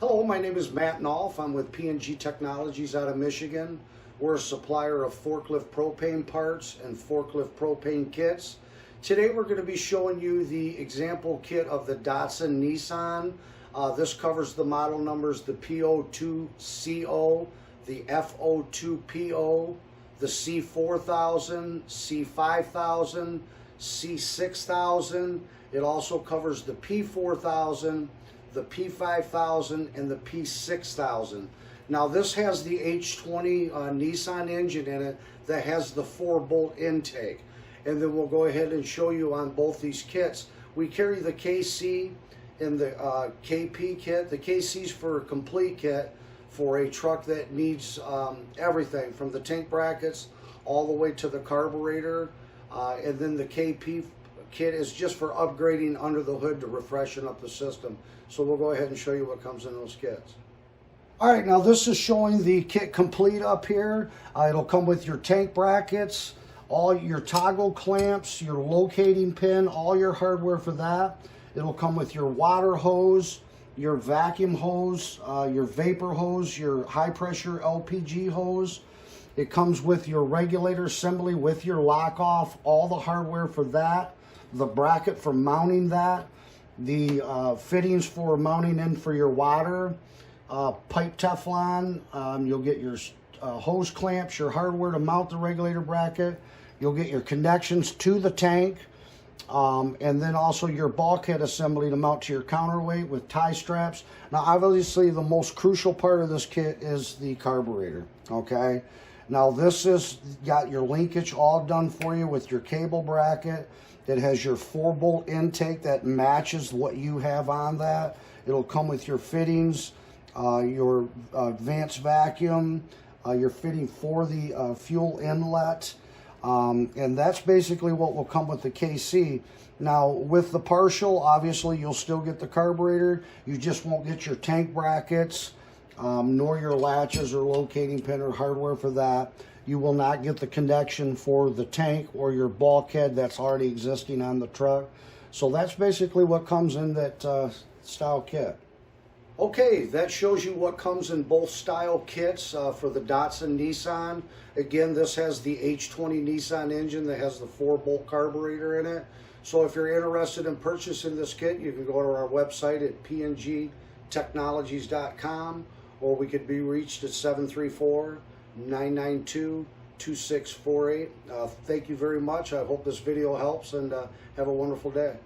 Hello, my name is Matt Nolf. I'm with P&G Technologies out of Michigan. We're a supplier of forklift propane parts and forklift propane kits. Today we're going to be showing you the example kit of the Datsun Nissan. This covers the model numbers, the P02CO, the F02PO, the C4000, C5000, C6000. It also covers the P4000, the P5000, and the P6000. Now this has the H20 Nissan engine in it that has the 4-bolt intake. And then we'll go ahead and show you on both these kits. We carry the KC and the KP kit. The KC's for a complete kit for a truck that needs everything from the tank brackets all the way to the carburetor. And then the KP kit is just for upgrading under the hood to refreshen up the system. So we'll go ahead and show you what comes in those kits. All right, now this is showing the kit complete up here. It'll come with your tank brackets, all your toggle clamps, your locating pin, all your hardware for that. It'll come with your water hose, your vacuum hose, your vapor hose, your high pressure LPG hose. It comes with your regulator assembly with your lock off, all the hardware for that, the bracket for mounting that, the fittings for mounting in for your water, pipe Teflon. You'll get your hose clamps, your hardware to mount the regulator bracket. You'll get your connections to the tank, and then also your bulkhead assembly to mount to your counterweight with tie straps. Now obviously the most crucial part of this kit is the carburetor, okay? Now this is got your linkage all done for you with your cable bracket. It has your 4-bolt intake that matches what you have on that. It'll come with your fittings, your advanced vacuum, your fitting for the fuel inlet, and that's basically what will come with the KC. Now with the partial, obviously you'll still get the carburetor. You just won't get your tank brackets, nor your latches or locating pin or hardware for that. You will not get the connection for the tank or your bulkhead that's already existing on the truck. So that's basically what comes in that style kit. Okay, that shows you what comes in both style kits for the Datsun Nissan. Again, this has the H20 Nissan engine that has the 4-bolt carburetor in it. So if you're interested in purchasing this kit, you can go to our website at pngtechnologies.com, or we could be reached at 734-992-2648. Thank you very much. I hope this video helps, and have a wonderful day.